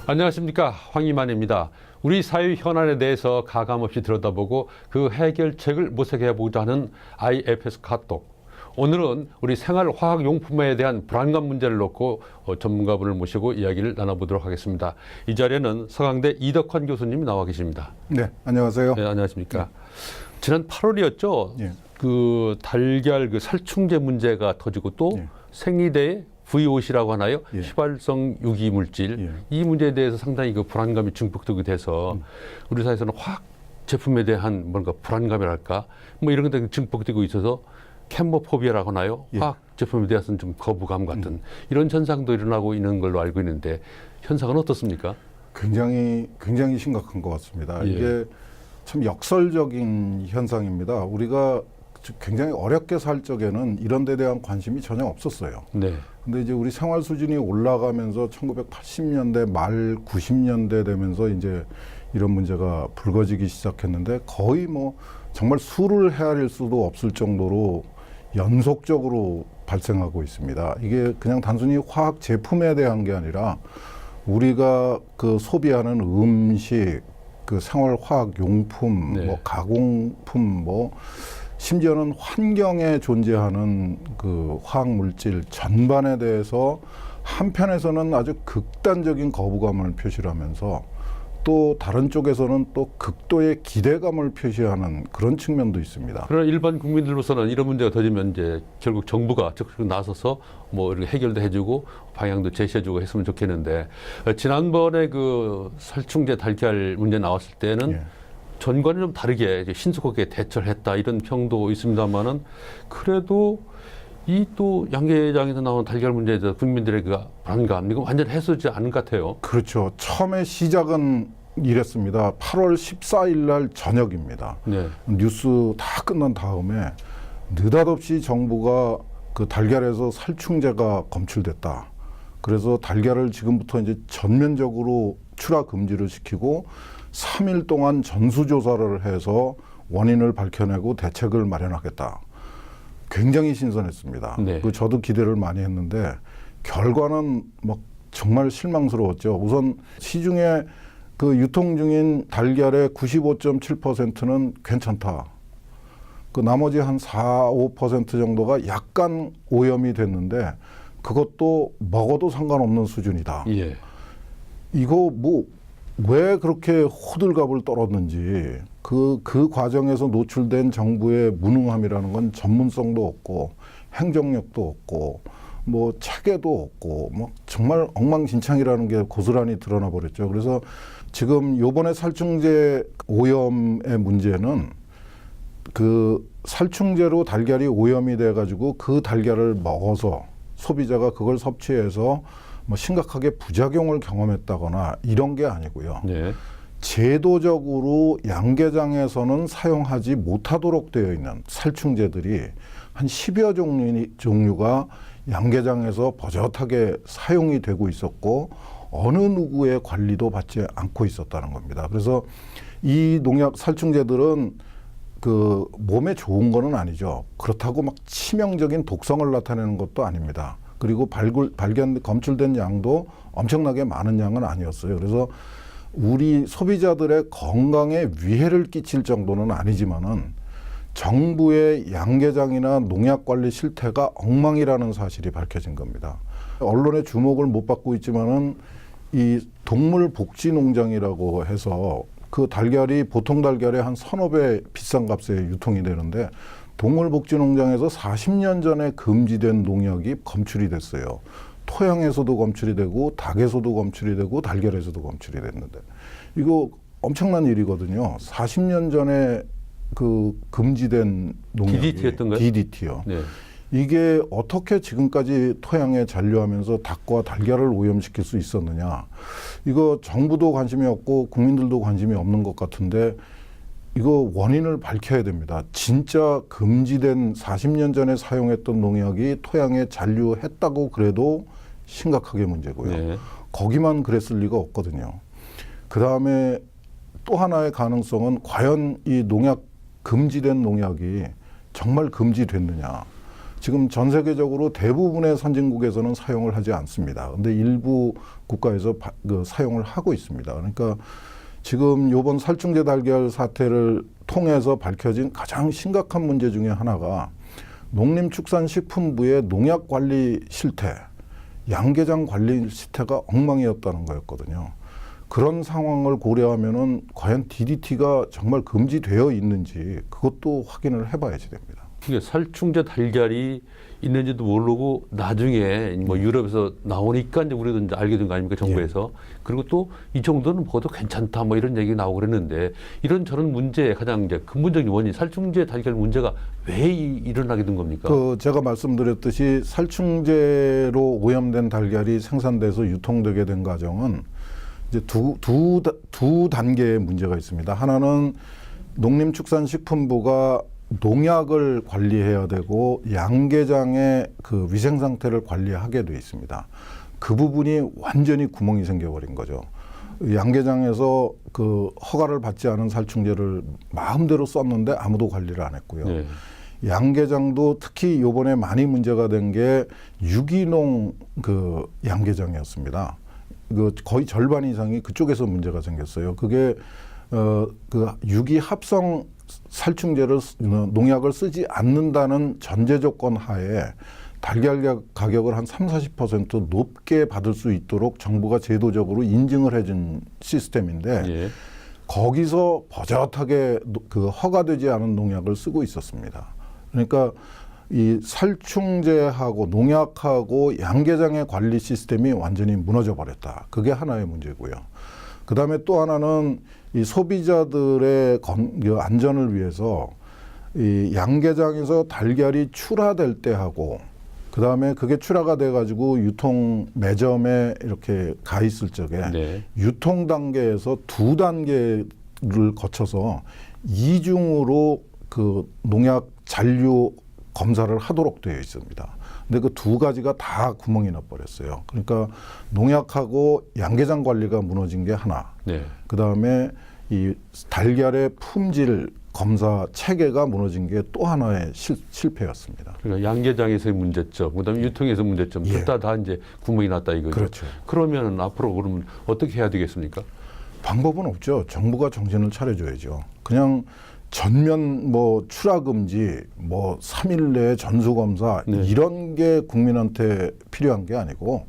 안녕하십니까, 황희만입니다. 우리 사회 현안에 대해서 가감없이 들여다보고 그 해결책을 모색해보자 하는 IFS 카톡. 오늘은 우리 생활화학용품에 대한 불안감 문제를 놓고 전문가분을 모시고 이야기를 나눠보도록 하겠습니다. 이 자리에는 서강대 이덕환 교수님이 나와 계십니다. 네, 안녕하세요. 네, 안녕하십니까. 지난 8월이었죠. 예. 그 달걀 그 살충제 문제가 터지고 또 예. 생리대의 VOC라고 하나요? 예. 휘발성 유기 물질. 예. 이 문제에 대해서 상당히 그 불안감이 증폭되게 돼서 우리 사회에서는 화학 제품에 대한 뭔가 불안감이랄까 뭐 이런 것들이 증폭되고 있어서 캠모포비아라고 하나요? 예. 화학 제품에 대해서는 좀 거부감 같은 이런 현상도 일어나고 있는 걸로 알고 있는데 현상은 어떻습니까? 굉장히 심각한 것 같습니다. 예. 이게 참 역설적인 현상입니다. 우리가 굉장히 어렵게 살 적에는 이런 데 대한 관심이 전혀 없었어요. 네. 근데 이제 우리 생활 수준이 올라가면서 1980년대 말 90년대 되면서 이제 이런 문제가 불거지기 시작했는데 거의 뭐 정말 수를 헤아릴 수도 없을 정도로 연속적으로 발생하고 있습니다. 이게 그냥 단순히 화학 제품에 대한 게 아니라 우리가 그 소비하는 음식, 그 생활 화학 용품, 네. 뭐 가공품, 뭐 심지어는 환경에 존재하는 그 화학 물질 전반에 대해서 한편에서는 아주 극단적인 거부감을 표시를 하면서 또 다른 쪽에서는 또 극도의 기대감을 표시하는 그런 측면도 있습니다. 그러나 일반 국민들로서는 이런 문제가 터지면 이제 결국 정부가 적극 나서서 뭐 이렇게 해결도 해주고 방향도 제시해주고 했으면 좋겠는데 지난번에 그 살충제 달걀 문제 나왔을 때는 예. 전과는 좀 다르게 이제 신속하게 대처를 했다 이런 평도 있습니다만은 그래도 이 또 양계장에서 나온 달걀 문제에 대해서 국민들의 그 불안감 이거 완전 해소되지 않은 것 같아요. 그렇죠. 처음에 시작은 이랬습니다. 8월 14일 날 저녁입니다. 네. 뉴스 다 끝난 다음에 느닷없이 정부가 그 달걀에서 살충제가 검출됐다. 그래서 달걀을 지금부터 이제 전면적으로 출하 금지를 시키고 3일 동안 전수조사를 해서 원인을 밝혀내고 대책을 마련하겠다. 굉장히 신선했습니다. 네. 그 저도 기대를 많이 했는데 결과는 막 정말 실망스러웠죠. 우선 시중에 그 유통 중인 달걀의 95.7%는 괜찮다. 그 나머지 한 4, 5% 정도가 약간 오염이 됐는데 그것도 먹어도 상관없는 수준이다. 예. 이거 뭐 왜 그렇게 호들갑을 떨었는지 그 과정에서 노출된 정부의 무능함이라는 건 전문성도 없고 행정력도 없고 뭐 체계도 없고 뭐 정말 엉망진창이라는 게 고스란히 드러나 버렸죠. 그래서 지금 요번에 살충제 오염의 문제는 그 살충제로 달걀이 오염이 돼 가지고 그 달걀을 먹어서 소비자가 그걸 섭취해서 뭐 심각하게 부작용을 경험했다거나 이런 게 아니고요. 네. 제도적으로 양계장에서는 사용하지 못하도록 되어 있는 살충제들이 한 10여 종류가 양계장에서 버젓하게 사용이 되고 있었고 어느 누구의 관리도 받지 않고 있었다는 겁니다. 그래서 이 농약 살충제들은 그 몸에 좋은 거는 아니죠. 그렇다고 막 치명적인 독성을 나타내는 것도 아닙니다. 그리고 검출된 양도 엄청나게 많은 양은 아니었어요. 그래서 우리 소비자들의 건강에 위해를 끼칠 정도는 아니지만은 정부의 양계장이나 농약 관리 실태가 엉망이라는 사실이 밝혀진 겁니다. 언론의 주목을 못 받고 있지만은 이 동물복지농장이라고 해서 그 달걀이 보통 달걀의 한 서너 배 비싼 값에 유통이 되는데 동물복지농장에서 40년 전에 금지된 농약이 검출이 됐어요. 토양에서도 검출이 되고 닭에서도 검출이 되고 달걀에서도 검출이 됐는데 이거 엄청난 일이거든요. 40년 전에 그 금지된 농약이 DDT였던가요? DDT요. 네. 이게 어떻게 지금까지 토양에 잔류하면서 닭과 달걀을 오염시킬 수 있었느냐. 이거 정부도 관심이 없고 국민들도 관심이 없는 것 같은데 이거 원인을 밝혀야 됩니다. 진짜 금지된 40년 전에 사용했던 농약이 토양에 잔류했다고 그래도 심각하게 문제고요. 네. 거기만 그랬을 리가 없거든요. 그다음에 또 하나의 가능성은 과연 이 금지된 농약이 정말 금지됐느냐. 지금 전 세계적으로 대부분의 선진국에서는 사용을 하지 않습니다. 근데 일부 국가에서 사용을 하고 있습니다. 그러니까 지금 요번 살충제 달걀 사태를 통해서 밝혀진 가장 심각한 문제 중에 하나가 농림축산식품부의 농약 관리 실태, 양계장 관리 실태가 엉망이었다는 거였거든요. 그런 상황을 고려하면은 과연 DDT가 정말 금지되어 있는지 그것도 확인을 해봐야지 됩니다. 이게 살충제 달걀이 있는지도 모르고 나중에 뭐 유럽에서 나오니까 이제 우리도 이제 알게 된 거 아닙니까, 정부에서. 그리고 또 이 정도는 먹어도 괜찮다 뭐 이런 얘기 나오고 그랬는데 이런 저런 문제의 가장 이제 근본적인 원인, 살충제 달걀 문제가 왜 일어나게 된 겁니까? 제가 말씀드렸듯이 살충제로 오염된 달걀이 생산돼서 유통되게 된 과정은 이제 두 단계의 문제가 있습니다. 하나는 농림축산식품부가 농약을 관리해야 되고 양계장의 그 위생 상태를 관리하게 돼 있습니다. 그 부분이 완전히 구멍이 생겨버린 거죠. 양계장에서 그 허가를 받지 않은 살충제를 마음대로 썼는데 아무도 관리를 안 했고요. 네. 양계장도 특히 요번에 많이 문제가 된 게 유기농 그 양계장이었습니다. 그 거의 절반 이상이 그쪽에서 문제가 생겼어요. 그게 그 유기 합성 살충제를 농약을 쓰지 않는다는 전제 조건 하에 달걀 가격을 한 30~40% 높게 받을 수 있도록 정부가 제도적으로 인증을 해준 시스템인데 예. 거기서 버젓하게 그 허가되지 않은 농약을 쓰고 있었습니다. 그러니까 이 살충제하고 농약하고 양계장의 관리 시스템이 완전히 무너져 버렸다. 그게 하나의 문제고요. 그 다음에 또 하나는 이 소비자들의 안전을 위해서 이 양계장에서 달걀이 출하될 때 하고 그 다음에 그게 출하가 돼가지고 유통 매점에 이렇게 가 있을 적에 네. 유통 단계에서 두 단계를 거쳐서 이중으로 그 농약 잔류 검사를 하도록 되어 있습니다. 근데 그 두 가지가 다 구멍이 나버렸어요. 그러니까 농약하고 양계장 관리가 무너진 게 하나. 네. 그 다음에 이 달걀의 품질 검사 체계가 무너진 게 또 하나의 실패였습니다. 그러니까 양계장에서의 문제점, 그다음에 유통에서 문제점, 예. 둘 다 이제 구멍이 났다 이거죠. 그렇죠. 그러면 앞으로 그러면 어떻게 해야 되겠습니까? 방법은 없죠. 정부가 정신을 차려줘야죠. 그냥 전면 뭐 출하 금지, 뭐 3일 내에 전수 검사 네. 이런 게 국민한테 필요한 게 아니고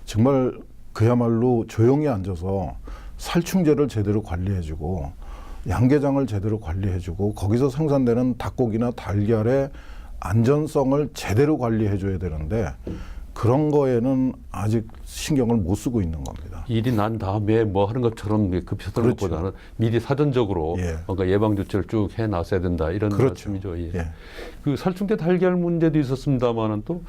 정말 그야말로 조용히 앉아서 살충제를 제대로 관리해주고 양계장을 제대로 관리해주고 거기서 생산되는 닭고기나 달걀의 안전성을 제대로 관리해줘야 되는데 그런 거에는 아직 신경을 못 쓰고 있는 겁니다. 일이 난 다음에 뭐 하는 것처럼 급해서는 그렇죠. 것보다는 미리 사전적으로 예. 뭔가 예방 조치를 쭉 해 놨어야 된다 이런 그렇죠. 말씀이죠. 예. 예. 그 살충제 달걀 문제도 있었습니다만은 또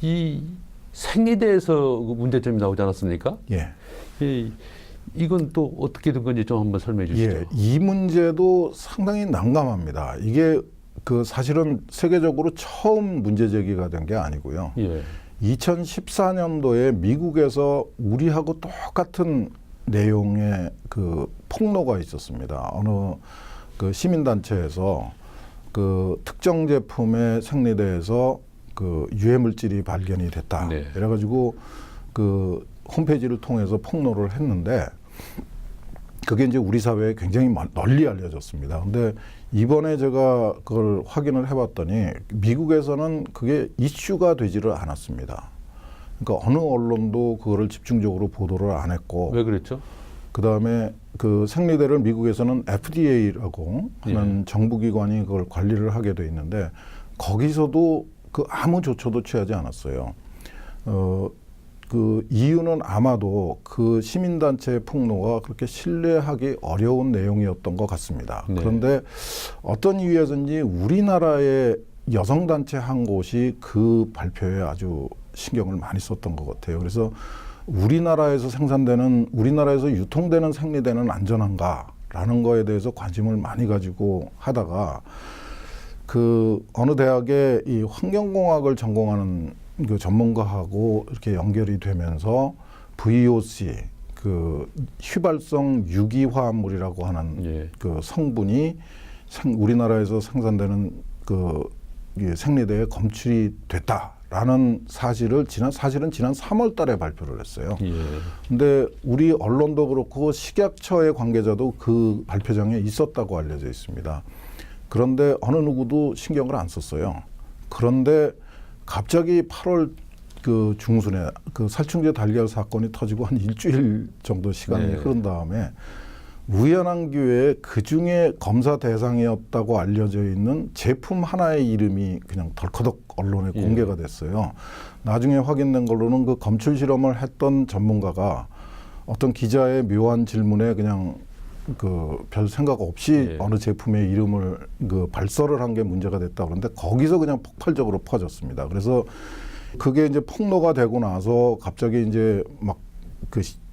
이 생리대에서 그 문제점이 나오지 않았습니까? 예. 이건 또 어떻게 된 건지 좀 한번 설명해 주시죠. 예, 이 문제도 상당히 난감합니다. 이게 그 사실은 세계적으로 처음 문제 제기가 된 게 아니고요. 예. 2014년도에 미국에서 우리하고 똑같은 내용의 그 폭로가 있었습니다. 어느 그 시민단체에서 그 특정 제품의 생리대에서 그 유해 물질이 발견이 됐다. 네. 그래가지고 그 홈페이지를 통해서 폭로를 했는데 그게 이제 우리 사회에 굉장히 널리 알려졌습니다. 근데 이번에 제가 그걸 확인을 해봤더니 미국에서는 그게 이슈가 되지를 않았습니다. 그러니까 어느 언론도 그거를 집중적으로 보도를 안 했고. 왜 그랬죠? 그 다음에 그 생리대를 미국에서는 FDA라고 하는 예. 정부기관이 그걸 관리를 하게 돼 있는데 거기서도 그 아무 조처도 취하지 않았어요. 그 이유는 아마도 그 시민단체의 폭로가 그렇게 신뢰하기 어려운 내용이었던 것 같습니다. 네. 그런데 어떤 이유에서인지 우리나라의 여성단체 한 곳이 그 발표에 아주 신경을 많이 썼던 것 같아요. 그래서 우리나라에서 유통되는 생리대는 안전한가라는 거에 대해서 관심을 많이 가지고 하다가 그 어느 대학에 이 환경공학을 전공하는 그 전문가하고 이렇게 연결이 되면서 VOC 그 휘발성 유기화합물이라고 하는 예. 그 성분이 우리나라에서 생산되는 그 생리대에 검출이 됐다라는 사실은 지난 3월 달에 발표를 했어요. 예. 근데 우리 언론도 그렇고 식약처의 관계자도 그 발표장에 있었다고 알려져 있습니다. 그런데 어느 누구도 신경을 안 썼어요. 그런데 갑자기 8월 그 중순에 그 살충제 달걀 사건이 터지고 한 일주일 정도 시간이 네. 흐른 다음에 우연한 기회에 그 중에 검사 대상이었다고 알려져 있는 제품 하나의 이름이 그냥 덜커덕 언론에 공개가 됐어요. 나중에 확인된 걸로는 그 검출 실험을 했던 전문가가 어떤 기자의 묘한 질문에 그냥 그 별 생각 없이 어느 제품의 이름을 그 발설을 한 게 문제가 됐다 그러는데 거기서 그냥 폭발적으로 퍼졌습니다. 그래서 그게 이제 폭로가 되고 나서 갑자기 이제 막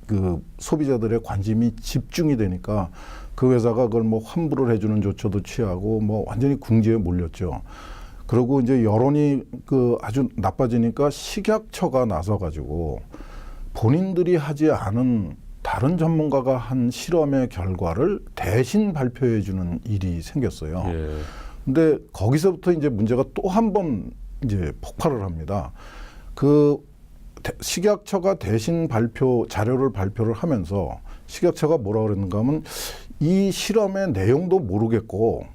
그 소비자들의 관심이 집중이 되니까 그 회사가 그걸 뭐 환불을 해주는 조처도 취하고 뭐 완전히 궁지에 몰렸죠. 그리고 이제 여론이 그 아주 나빠지니까 식약처가 나서가지고 본인들이 하지 않은 다른 전문가가 한 실험의 결과를 대신 발표해주는 일이 생겼어요. 예. 근데 거기서부터 이제 문제가 또 한 번 이제 폭발을 합니다. 그 식약처가 대신 자료를 발표를 하면서 식약처가 뭐라 그랬는가 하면 이 실험의 내용도 모르겠고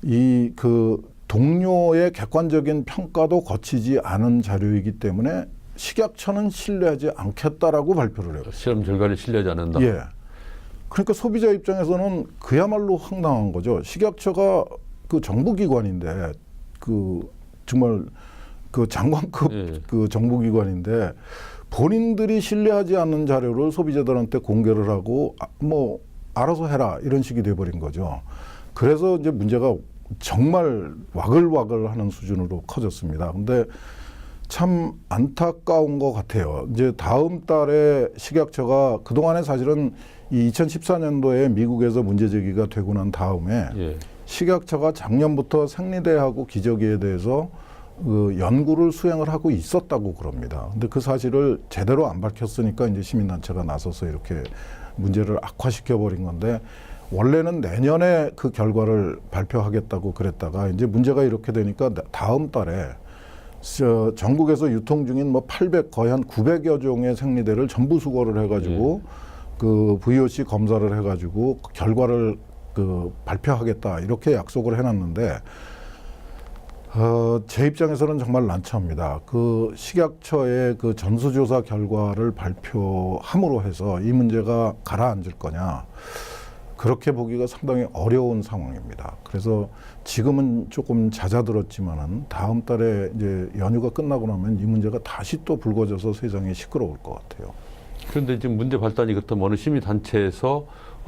이 그 동료의 객관적인 평가도 거치지 않은 자료이기 때문에 식약처는 신뢰하지 않겠다라고 발표를 해요. 실험 결과를 신뢰하지 않는다. 예. 그러니까 소비자 입장에서는 그야말로 황당한 거죠. 식약처가 그 정부기관인데 그 정말 그 장관급 그 정부기관인데 본인들이 신뢰하지 않는 자료를 소비자들한테 공개를 하고 뭐 알아서 해라 이런 식이 돼버린 거죠. 그래서 이제 문제가 정말 와글와글하는 수준으로 커졌습니다. 근데 참 안타까운 것 같아요. 이제 다음 달에 식약처가 그동안에 사실은 이 2014년도에 미국에서 문제 제기가 되고 난 다음에 식약처가 작년부터 생리대하고 기저귀에 대해서 그 연구를 수행을 하고 있었다고 그럽니다. 근데 그 사실을 제대로 안 밝혔으니까 이제 시민단체가 나서서 이렇게 문제를 악화시켜 버린 건데 원래는 내년에 그 결과를 발표하겠다고 그랬다가 이제 문제가 이렇게 되니까 다음 달에 전국에서 유통 중인 뭐 800 거의 한 900여 종의 생리대를 전부 수거를 해가지고 그 VOC 검사를 해가지고 결과를 그 발표하겠다 이렇게 약속을 해놨는데 제 입장에서는 정말 난처합니다. 그 식약처의 그 전수조사 결과를 발표함으로 해서 이 문제가 가라앉을 거냐 그렇게 보기가 상당히 어려운 상황입니다. 그래서 지금은 조금 잦아들었지만은 다음 달에 이제 연휴가 끝나고 나면 이 문제가 다시 또 불거져서 세상이 시끄러울 것 같아요. 그런데 지금 문제 발단이 그렇다면 어느 시민단체에서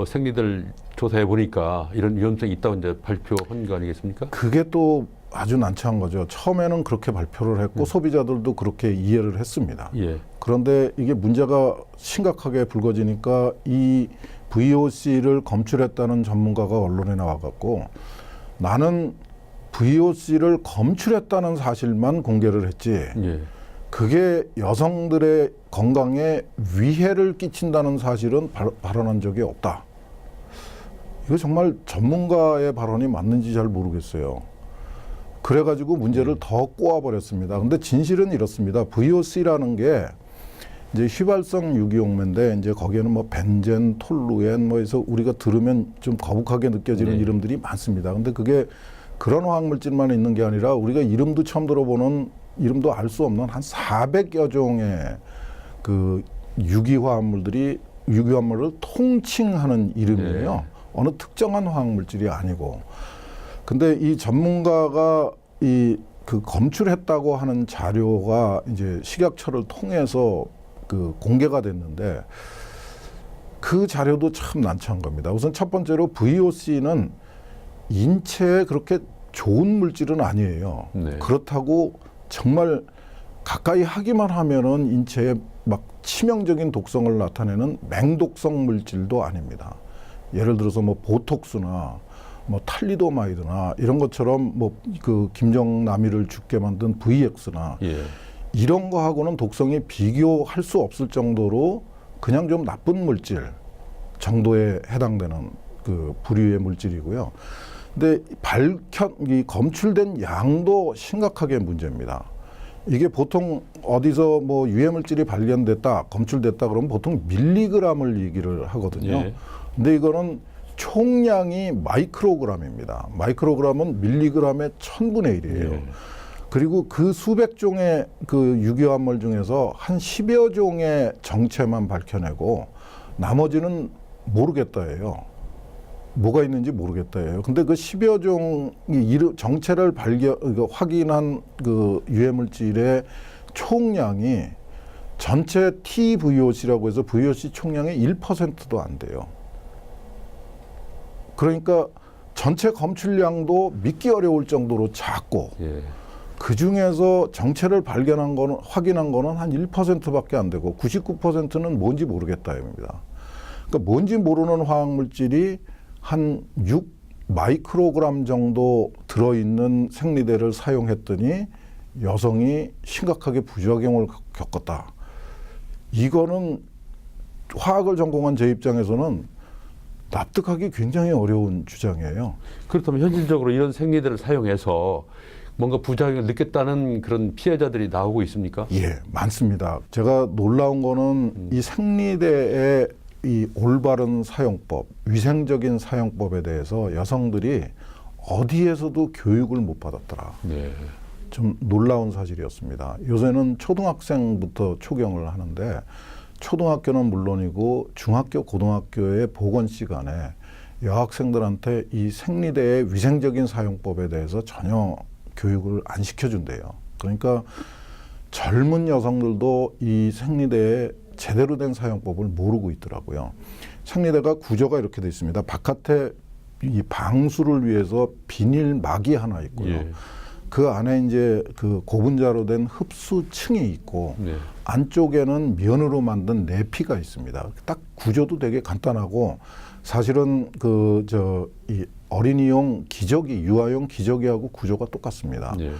생리대를 조사해 보니까 이런 위험성이 있다고 이제 발표한 거 아니겠습니까? 그게 또 아주 난처한 거죠. 처음에는 그렇게 발표를 했고 소비자들도 그렇게 이해를 했습니다. 그런데 이게 문제가 심각하게 불거지니까 이 VOC를 검출했다는 전문가가 언론에 나와갖고 나는 VOC를 검출했다는 사실만 공개를 했지 그게 여성들의 건강에 위해를 끼친다는 사실은 발언한 적이 없다. 이거 정말 전문가의 발언이 맞는지 잘 모르겠어요. 그래가지고 문제를 더 꼬아버렸습니다. 근데 진실은 이렇습니다. VOC라는 게 이제 휘발성 유기용매인데 이제 거기에는 뭐 벤젠, 톨루엔 뭐 해서 우리가 들으면 좀 거북하게 느껴지는 이름들이 많습니다. 근데 그게 그런 화학물질만 있는 게 아니라 우리가 이름도 처음 들어보는 이름도 알 수 없는 한 400여 종의 그 유기화합물을 통칭하는 이름이에요. 어느 특정한 화학물질이 아니고. 근데 이 전문가가 그 검출했다고 하는 자료가 이제 식약처를 통해서 그 공개가 됐는데 그 자료도 참 난처한 겁니다. 우선 첫 번째로 VOC는 인체에 그렇게 좋은 물질은 아니에요. 그렇다고 정말 가까이 하기만 하면은 인체에 막 치명적인 독성을 나타내는 맹독성 물질도 아닙니다. 예를 들어서 뭐 보톡스나 뭐 탈리도마이드나 이런 것처럼 뭐 그 김정남이를 죽게 만든 VX나 이런 거하고는 독성이 비교할 수 없을 정도로 그냥 좀 나쁜 물질 정도에 해당되는 그 부류의 물질이고요. 근데 이 검출된 양도 심각하게 문제입니다. 이게 보통 어디서 뭐 유해물질이 발견됐다, 검출됐다 그러면 보통 밀리그램을 얘기를 하거든요. 예. 근데 이거는 총량이 마이크로그램입니다. 마이크로그램은 밀리그램의 1000분의 1이에요. 예. 그리고 그 수백 종의 그 유기화합물 중에서 한 10여 종의 정체만 밝혀내고 나머지는 모르겠다예요. 뭐가 있는지 모르겠다예요. 근데 그 10여 종이 정체를 확인한 그 유해물질의 총량이 전체 TVOC라고 해서 VOC 총량의 1%도 안 돼요. 그러니까 전체 검출량도 믿기 어려울 정도로 작고 예. 그 중에서 정체를 확인한 거는 한 1%밖에 안 되고 99%는 뭔지 모르겠다입니다. 그러니까 뭔지 모르는 화학물질이 한 6 마이크로그램 정도 들어있는 생리대를 사용했더니 여성이 심각하게 부작용을 겪었다. 이거는 화학을 전공한 제 입장에서는 납득하기 굉장히 어려운 주장이에요. 그렇다면 현실적으로 이런 생리대를 사용해서 뭔가 부작용을 느꼈다는 그런 피해자들이 나오고 있습니까? 예, 많습니다. 제가 놀라운 거는 이 생리대의 이 올바른 사용법, 위생적인 사용법에 대해서 여성들이 어디에서도 교육을 못 받았더라. 네. 좀 놀라운 사실이었습니다. 요새는 초등학생부터 초경을 하는데 초등학교는 물론이고 중학교, 고등학교의 보건 시간에 여학생들한테 이 생리대의 위생적인 사용법에 대해서 전혀 교육을 안 시켜준대요. 그러니까 젊은 여성들도 이 생리대의 제대로 된 사용법을 모르고 있더라고요. 생리대가 구조가 이렇게 돼 있습니다. 바깥에 이 방수를 위해서 비닐막이 하나 있고요. 예. 그 안에 이제 그 고분자로 된 흡수층이 있고 네. 안쪽에는 면으로 만든 내피가 있습니다. 딱 구조도 되게 간단하고 사실은 이 어린이용 기저귀, 유아용 기저귀하고 구조가 똑같습니다. 네.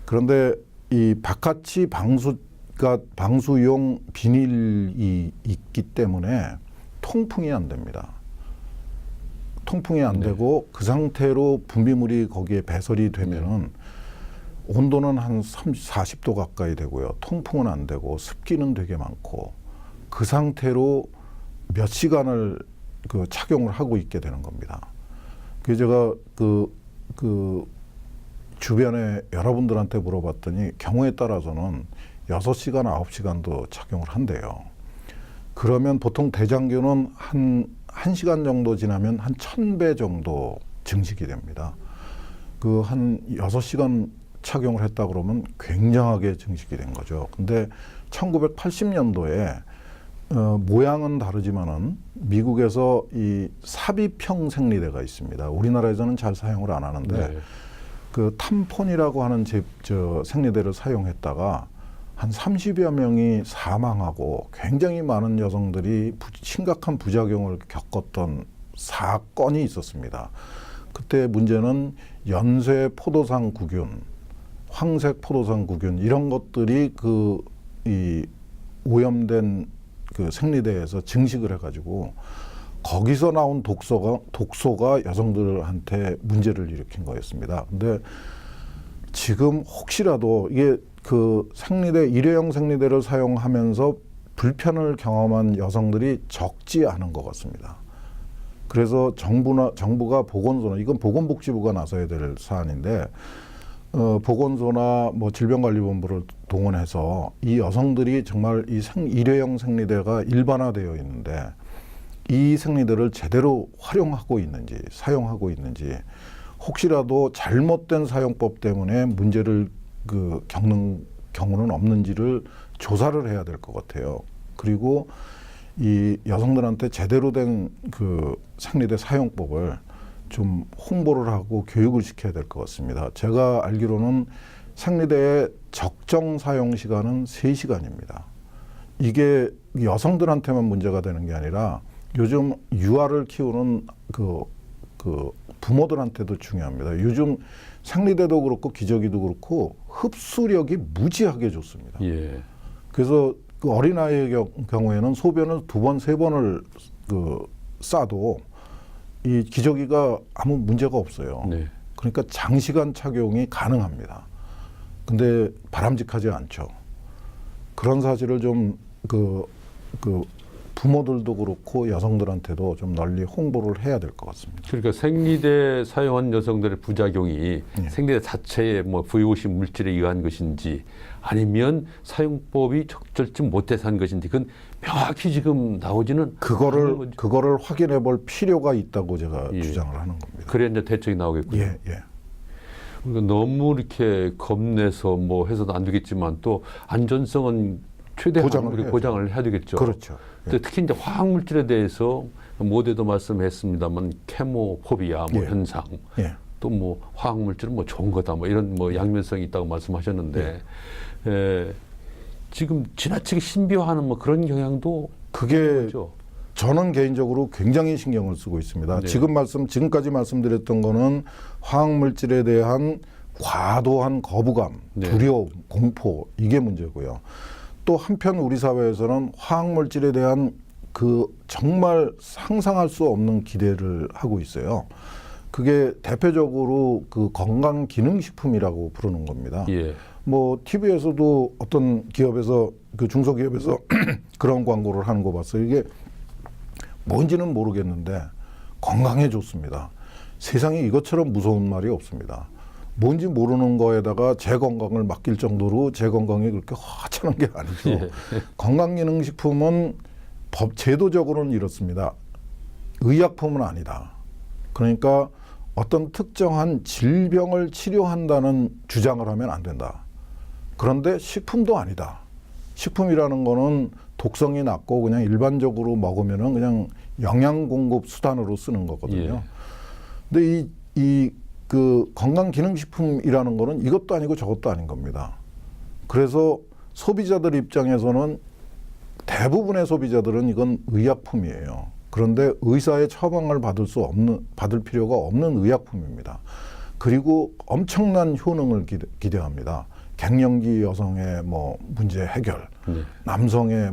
그런데 이 바깥이 방수용 비닐이 있기 때문에 통풍이 안 됩니다. 통풍이 안 되고 그 상태로 분비물이 거기에 배설이 되면은 온도는 한 30, 40도 가까이 되고요. 통풍은 안 되고 습기는 되게 많고 그 상태로 몇 시간을 그 착용을 하고 있게 되는 겁니다. 그래서 제가 그 주변에 여러분들한테 물어봤더니 경우에 따라서는 6시간, 9시간도 착용을 한대요. 그러면 보통 대장균은 한 1시간 정도 지나면 한 1000배 정도 증식이 됩니다. 그 한 6시간 착용을 했다 그러면 굉장하게 증식이 된 거죠. 근데 1980년도에 모양은 다르지만은 미국에서 이 삽입형 생리대가 있습니다. 우리나라에서는 잘 사용을 안 하는데 네. 그 탐폰이라고 하는 생리대를 사용했다가 한 30여 명이 사망하고 굉장히 많은 여성들이 심각한 부작용을 겪었던 사건이 있었습니다. 그때 문제는 연쇄 포도상 구균, 황색 포도상 구균 이런 것들이 이 오염된 그 생리대에서 증식을 해가지고 거기서 나온 독소가 여성들한테 문제를 일으킨 거였습니다. 근데 지금 혹시라도 이게 그 일회용 생리대를 사용하면서 불편을 경험한 여성들이 적지 않은 것 같습니다. 그래서 정부가 보건소나 이건 보건복지부가 나서야 될 사안인데 보건소나 뭐 질병관리본부를 동원해서 이 여성들이 정말 이 일회용 생리대가 일반화되어 있는데 이 생리대를 제대로 활용하고 있는지 사용하고 있는지 혹시라도 잘못된 사용법 때문에 문제를 겪는 경우는 없는지를 조사를 해야 될 것 같아요. 그리고 이 여성들한테 제대로 된 그 생리대 사용법을 좀 홍보를 하고 교육을 시켜야 될 것 같습니다. 제가 알기로는 생리대의 적정 사용 시간은 3시간입니다. 이게 여성들한테만 문제가 되는 게 아니라 요즘 유아를 키우는 그 부모들한테도 중요합니다. 요즘 생리대도 그렇고 기저귀도 그렇고 흡수력이 무지하게 좋습니다. 예. 그래서 그 어린아이의 경우에는 소변을 2번, 3번을 싸도 이 기저귀가 아무 문제가 없어요. 네. 그러니까 장시간 착용이 가능합니다. 근데 바람직하지 않죠. 그런 사실을 좀 부모들도 그렇고 여성들한테도 좀 널리 홍보를 해야 될 것 같습니다. 그러니까 생리대 사용한 여성들의 부작용이 예. 생리대 자체의 뭐 VOC 물질에 의한 것인지 아니면 사용법이 적절치 못해서 한 것인지 그건 명확히 지금 나오지는 않는 거죠. 그거를 확인해 볼 필요가 있다고 제가 예. 주장을 하는 겁니다. 그래야 이제 대책이 나오겠군요. 예, 예. 그러니까 너무 이렇게 겁내서 뭐 해서도 안 되겠지만 또 안전성은 최대한 보장을 해야 되겠죠. 그렇죠. 근데 특히 이제 화학물질에 대해서 모두에도 말씀했습니다만 케모포비아 뭐 예. 현상 예. 또 뭐 화학물질은 뭐 좋은 거다 뭐 이런 뭐 양면성이 있다고 말씀하셨는데 지금 지나치게 신비화하는 뭐 그런 경향도 그게 있죠. 저는 개인적으로 굉장히 신경을 쓰고 있습니다. 네. 지금까지 말씀드렸던 거는 화학물질에 대한 과도한 거부감, 네. 두려움, 공포 이게 문제고요. 또 한편 우리 사회에서는 화학물질에 대한 정말 상상할 수 없는 기대를 하고 있어요. 그게 대표적으로 건강기능식품이라고 부르는 겁니다. 예. 뭐 TV에서도 어떤 기업에서 중소기업에서 그런 광고를 하는 거 봤어요. 이게 뭔지는 모르겠는데 건강에 좋습니다. 세상에 이것처럼 무서운 말이 없습니다. 뭔지 모르는 거에다가 제 건강을 맡길 정도로 제 건강이 그렇게 화창한 게 아니죠. 예. 건강기능식품은 제도적으로는 이렇습니다. 의약품은 아니다. 그러니까 어떤 특정한 질병을 치료한다는 주장을 하면 안 된다. 그런데 식품도 아니다. 식품이라는 거는 독성이 낮고 그냥 일반적으로 먹으면은 그냥 영양 공급 수단으로 쓰는 거거든요. 예. 근데 건강기능식품이라는 거는 이것도 아니고 저것도 아닌 겁니다. 그래서 소비자들 입장에서는 대부분의 소비자들은 이건 의약품이에요. 그런데 의사의 처방을 받을 필요가 없는 의약품입니다. 그리고 엄청난 효능을 기대합니다. 갱년기 여성의 뭐 문제 해결, 네. 남성의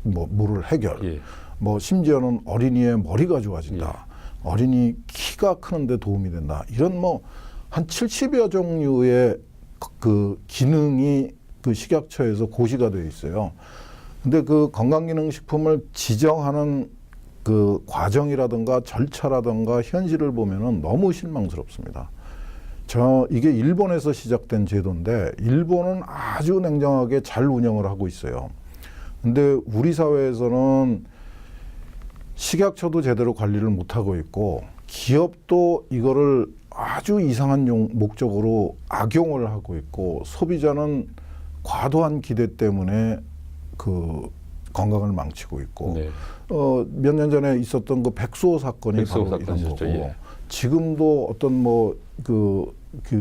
물을 해결, 예. 뭐 심지어는 어린이의 머리가 좋아진다. 어린이 키가 크는데 도움이 된다. 이런 뭐 한 70여 종류의 기능이 식약처에서 고시가 되어 있어요. 근데 건강기능식품을 지정하는 과정이라든가 절차라든가 현실을 보면은 너무 실망스럽습니다. 이게 일본에서 시작된 제도인데 일본은 아주 냉정하게 잘 운영을 하고 있어요. 근데 우리 사회에서는 식약처도 제대로 관리를 못하고 있고 기업도 이거를 아주 이상한 목적으로 악용을 하고 있고 소비자는 과도한 기대 때문에 건강을 망치고 있고 네. 몇 년 전에 있었던 백수호 사건이 바로 이런 거고 예. 지금도 어떤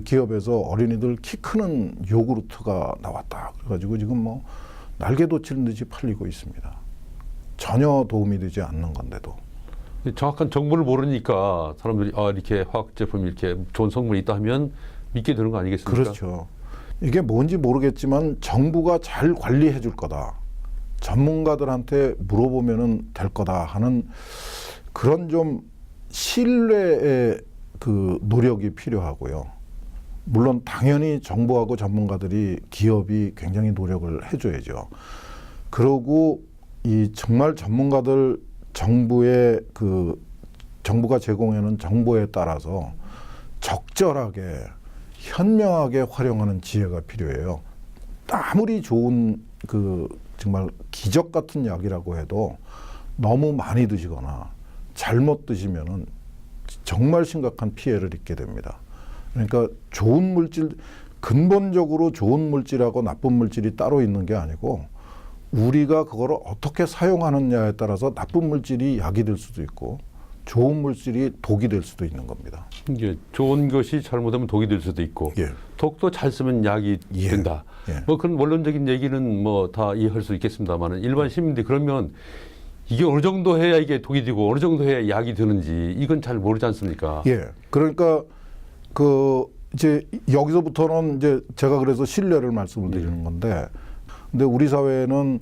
기업에서 어린이들 키 크는 요구르트가 나왔다. 그래가지고 지금 뭐 날개 돋친 듯이 팔리고 있습니다. 전혀 도움이 되지 않는 건데도. 정확한 정보를 모르니까 사람들이 이렇게 화학 제품이 이렇게 좋은 성분이 있다 하면 믿게 되는 거 아니겠습니까? 그렇죠. 이게 뭔지 모르겠지만 정부가 잘 관리해 줄 거다. 전문가들한테 물어보면은 될 거다 하는 그런 좀 신뢰의 노력이 필요하고요. 물론 당연히 정부하고 전문가들이 기업이 굉장히 노력을 해줘야죠. 그리고 정말 전문가들 정부가 제공하는 정보에 따라서 적절하게 현명하게 활용하는 지혜가 필요해요. 아무리 좋은 정말 기적 같은 약이라고 해도 너무 많이 드시거나 잘못 드시면은 정말 심각한 피해를 입게 됩니다. 그러니까 근본적으로 좋은 물질하고 나쁜 물질이 따로 있는 게 아니고 우리가 그거를 어떻게 사용하느냐에 따라서 나쁜 물질이 약이 될 수도 있고 좋은 물질이 독이 될 수도 있는 겁니다. 이게 좋은 것이 잘못하면 독이 될 수도 있고 예. 독도 잘 쓰면 약이 예. 된다. 예. 뭐 그런 원론적인 얘기는 뭐 다 이해할 수 있겠습니다만은 일반 시민들이 그러면 이게 어느 정도 해야 이게 독이 되고 어느 정도 해야 약이 되는지 이건 잘 모르지 않습니까? 예. 그러니까 이제 여기서부터는 이제 제가 그래서 신뢰를 말씀을 드리는 건데, 근데 우리 사회는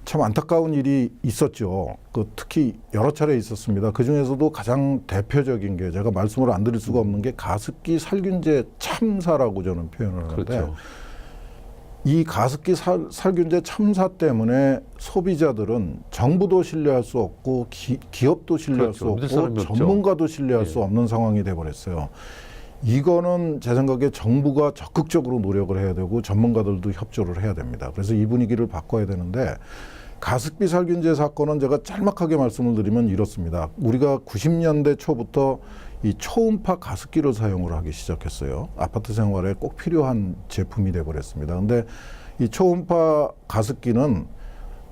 참 안타까운 일이 있었죠. 특히 여러 차례 있었습니다. 그 중에서도 가장 대표적인 게 제가 말씀을 안 드릴 수가 없는 게 가습기 살균제 참사라고 저는 표현을 하는데 그렇죠. 이 가습기 살균제 참사 때문에 소비자들은 정부도 신뢰할 수 없고 기업도 신뢰할 그렇죠. 믿을 수 사람이 없고 없죠. 전문가도 신뢰할 예. 수 없는 상황이 돼버렸어요. 이거는 제 생각에 정부가 적극적으로 노력을 해야 되고 전문가들도 협조를 해야 됩니다. 그래서 이 분위기를 바꿔야 되는데 가습기 살균제 사건은 제가 짤막하게 말씀을 드리면 이렇습니다. 우리가 90년대 초부터 이 초음파 가습기를 사용을 하기 시작했어요. 아파트 생활에 꼭 필요한 제품이 돼버렸습니다. 근데 이 초음파 가습기는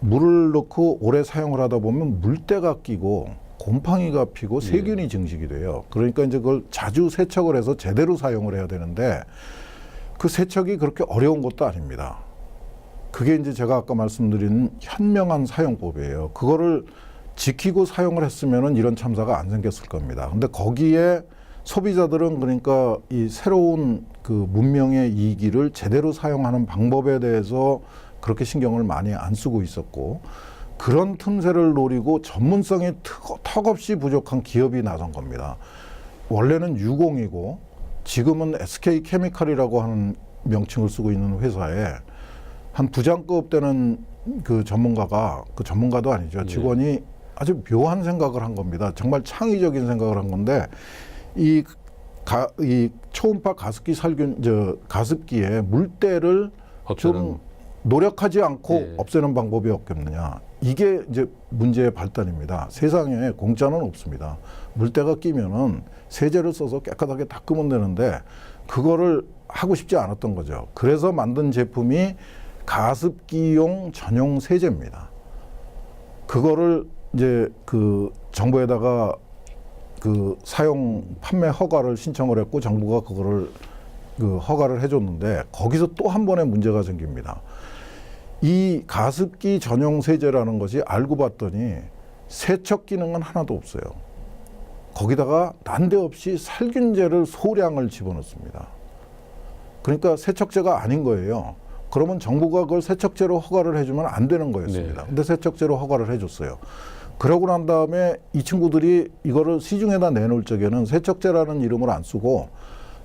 물을 넣고 오래 사용을 하다 보면 물때가 끼고 곰팡이가 피고 세균이 증식이 돼요. 그러니까 이제 그걸 자주 세척을 해서 제대로 사용을 해야 되는데 그 세척이 그렇게 어려운 것도 아닙니다. 그게 이제 제가 아까 말씀드린 현명한 사용법이에요. 그거를 지키고 사용을 했으면은 이런 참사가 안 생겼을 겁니다. 근데 거기에 소비자들은 그러니까 이 새로운 그 문명의 이기를 제대로 사용하는 방법에 대해서 그렇게 신경을 많이 안 쓰고 있었고 그런 틈새를 노리고 전문성이 턱없이 부족한 기업이 나선 겁니다. 원래는 유공이고 지금은 SK케미칼이라고 하는 명칭을 쓰고 있는 회사에 한 부장급 되는 그 전문가가 그 전문가도 아니죠. 직원이 아주 묘한 생각을 한 겁니다. 정말 창의적인 생각을 한 건데 이 초음파 가습기 가습기에 물때를 좀 노력하지 않고 없애는 방법이 없겠느냐. 이게 이제 문제의 발단입니다. 세상에 공짜는 없습니다. 물때가 끼면은 세제를 써서 깨끗하게 닦으면 되는데 그거를 하고 싶지 않았던 거죠. 그래서 만든 제품이 가습기용 전용 세제입니다. 그거를 이제 그 정부에다가 그 사용 판매 허가를 신청을 했고 정부가 그거를 그 허가를 해줬는데 거기서 또 한 번의 문제가 생깁니다. 이 가습기 전용 세제라는 것이 알고 봤더니 세척 기능은 하나도 없어요. 거기다가 난데없이 살균제를 소량을 집어넣습니다. 그러니까 세척제가 아닌 거예요. 그러면 정부가 그걸 세척제로 허가를 해주면 안 되는 거였습니다. 근데 세척제로 허가를 해줬어요. 그러고 난 다음에 이 친구들이 이거를 시중에다 내놓을 적에는 세척제라는 이름을 안 쓰고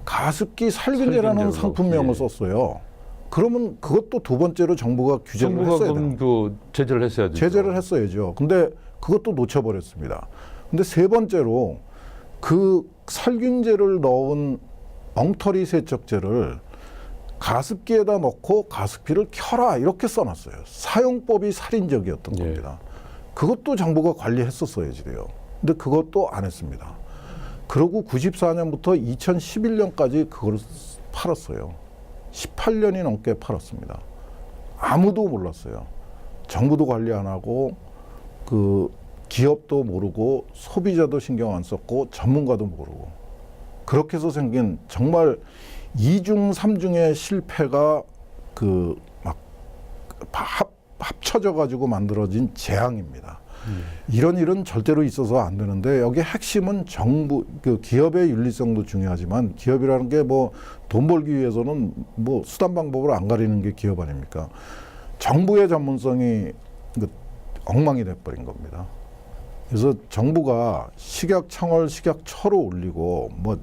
가습기 살균제라는 상품명을 썼어요. 그러면 그것도 두 번째로 정부가 규제를 했어야 돼요. 그 제재를 했어야죠. 제재를 했어야죠. 근데 그것도 놓쳐버렸습니다. 근데 세 번째로 그 살균제를 넣은 엉터리 세척제를 가습기에다 넣고 가습기를 켜라 이렇게 써놨어요. 사용법이 살인적이었던 겁니다. 그것도 정부가 관리했었어야지 돼요. 근데 그것도 안 했습니다. 그러고 94년부터 2011년까지 그걸 팔았어요. 18년이 넘게 팔았습니다. 아무도 몰랐어요. 정부도 관리 안 하고 그 기업도 모르고 소비자도 신경 안 썼고 전문가도 모르고 그렇게 해서 생긴 정말 2중 3중의 실패가 그 막 합쳐져 가지고 만들어진 재앙입니다. 이런 일은 절대로 있어서 안 되는데 여기 핵심은 정부, 그 기업의 윤리성도 중요하지만 기업이라는 게 뭐 돈 벌기 위해서는 뭐 수단 방법을 안 가리는 게 기업 아닙니까? 정부의 전문성이 엉망이 돼버린 겁니다. 그래서 정부가 식약청을 식약처로 올리고 뭐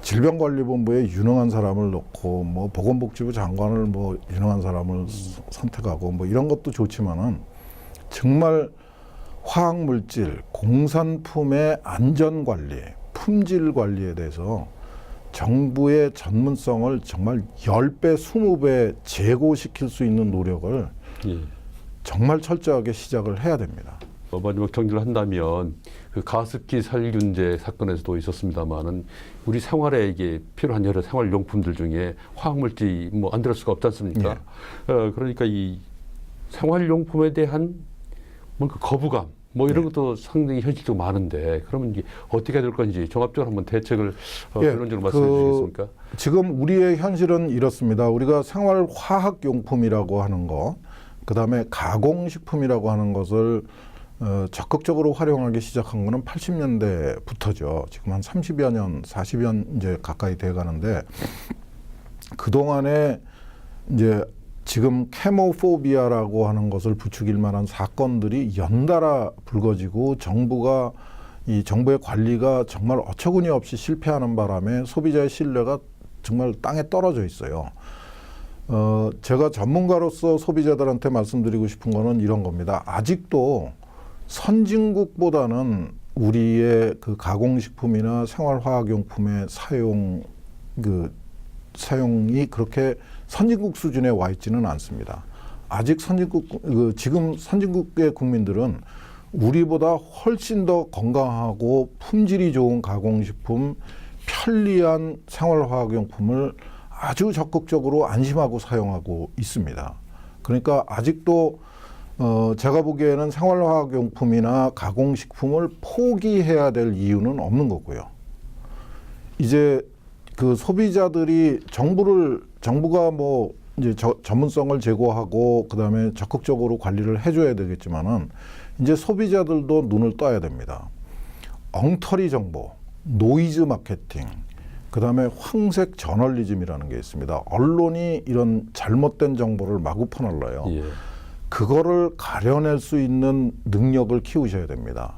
질병관리본부에 유능한 사람을 넣고 뭐 보건복지부 장관을 뭐 유능한 사람을 선택하고 뭐 이런 것도 좋지만은 정말 화학물질, 공산품의 안전관리, 품질관리에 대해서 정부의 전문성을 정말 10배, 20배 제고시킬 수 있는 노력을 정말 철저하게 시작을 해야 됩니다. 마지막 정리를 한다면 그 가습기 살균제 사건에서도 있었습니다만은 우리 생활에 이게 필요한 여러 생활용품들 중에 화학물질이 뭐 안 들을 수가 없지 않습니까? 그러니까 이 생활용품에 대한 뭔가 거부감 뭐 이런 것도 상당히 현실적으로 많은데 그러면 이게 어떻게 될 건지 종합적으로 한번 대책을 결론적으로 말씀해 주시겠습니까? 지금 우리의 현실은 이렇습니다. 우리가 생활화학용품이라고 하는 것, 그다음에 가공식품이라고 하는 것을 적극적으로 활용하기 시작한 거는 80년대부터죠. 지금 한 30여 년, 40년 이제 가까이 돼 가는데 그동안에 이제 지금 케모포비아라고 하는 것을 부추길 만한 사건들이 연달아 불거지고 이 정부의 관리가 정말 어처구니 없이 실패하는 바람에 소비자의 신뢰가 정말 땅에 떨어져 있어요. 제가 전문가로서 소비자들한테 말씀드리고 싶은 거는 이런 겁니다. 아직도 선진국보다는 우리의 그 가공식품이나 생활화학용품의 사용이 그렇게 선진국 수준에 와 있지는 않습니다. 아직 지금 선진국의 국민들은 우리보다 훨씬 더 건강하고 품질이 좋은 가공식품, 편리한 생활화학용품을 아주 적극적으로 안심하고 사용하고 있습니다. 그러니까 아직도 제가 보기에는 생활화학용품이나 가공식품을 포기해야 될 이유는 없는 거고요. 이제 그 소비자들이 정부가 뭐 이제 전문성을 제고하고 그다음에 적극적으로 관리를 해줘야 되겠지만은 이제 소비자들도 눈을 떠야 됩니다. 엉터리 정보, 노이즈 마케팅, 그다음에 황색 저널리즘이라는 게 있습니다. 언론이 이런 잘못된 정보를 마구 퍼날라요. 예. 그거를 가려낼 수 있는 능력을 키우셔야 됩니다.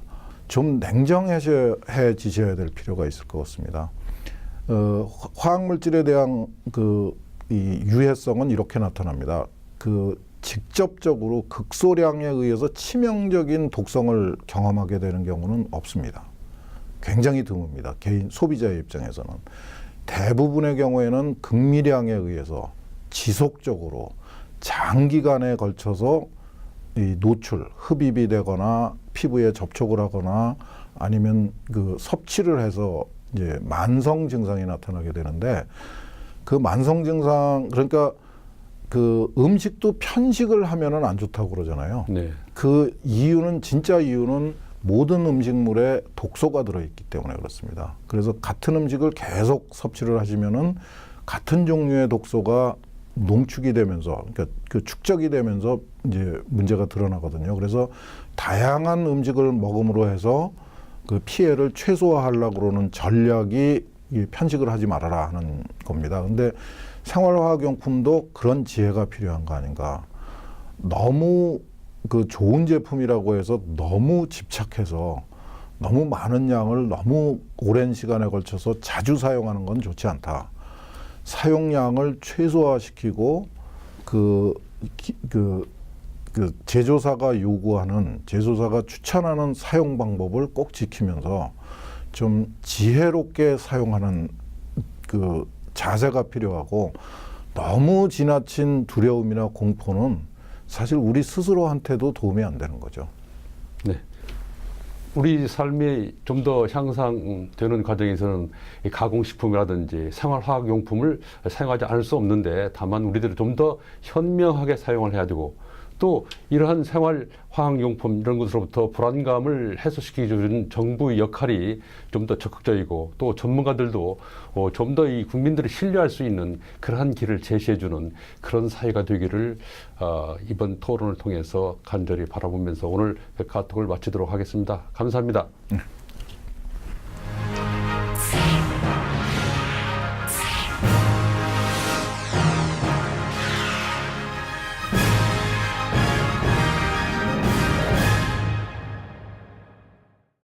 좀 냉정해지셔야 될 필요가 있을 것 같습니다. 화학물질에 대한 이 유해성은 이렇게 나타납니다. 직접적으로 극소량에 의해서 치명적인 독성을 경험하게 되는 경우는 없습니다. 굉장히 드뭅니다. 개인 소비자의 입장에서는. 대부분의 경우에는 극미량에 의해서 지속적으로 장기간에 걸쳐서 이 흡입이 되거나 피부에 접촉을 하거나 아니면 섭취를 해서 이제 만성 증상이 나타나게 되는데, 그 만성 증상, 그러니까 음식도 편식을 하면은 안 좋다고 그러잖아요. 네. 진짜 이유는 모든 음식물에 독소가 들어있기 때문에 그렇습니다. 그래서 같은 음식을 계속 섭취를 하시면은 같은 종류의 독소가 농축이 되면서, 그러니까 축적이 되면서 이제 문제가 드러나거든요. 그래서 다양한 음식을 먹음으로 해서 그 피해를 최소화하려고 그러는 전략이 편식을 하지 말아라 하는 겁니다. 근데 생활화학용품도 그런 지혜가 필요한 거 아닌가. 너무 좋은 제품이라고 해서 너무 집착해서 너무 많은 양을 너무 오랜 시간에 걸쳐서 자주 사용하는 건 좋지 않다. 사용량을 최소화시키고 제조사가 추천하는 사용 방법을 꼭 지키면서 좀 지혜롭게 사용하는 자세가 필요하고, 너무 지나친 두려움이나 공포는 사실 우리 스스로한테도 도움이 안 되는 거죠. 네. 우리 삶이 좀 더 향상되는 과정에서는 이 가공식품이라든지 생활화학용품을 사용하지 않을 수 없는데, 다만 우리들은 좀 더 현명하게 사용을 해야 되고, 또 이러한 생활화학용품 이런 것으로부터 불안감을 해소시켜주는 정부의 역할이 좀 더 적극적이고, 또 전문가들도 좀 더 이 국민들을 신뢰할 수 있는 그러한 길을 제시해주는 그런 사회가 되기를 이번 토론을 통해서 간절히 바라보면서 오늘 카톡을 마치도록 하겠습니다. 감사합니다.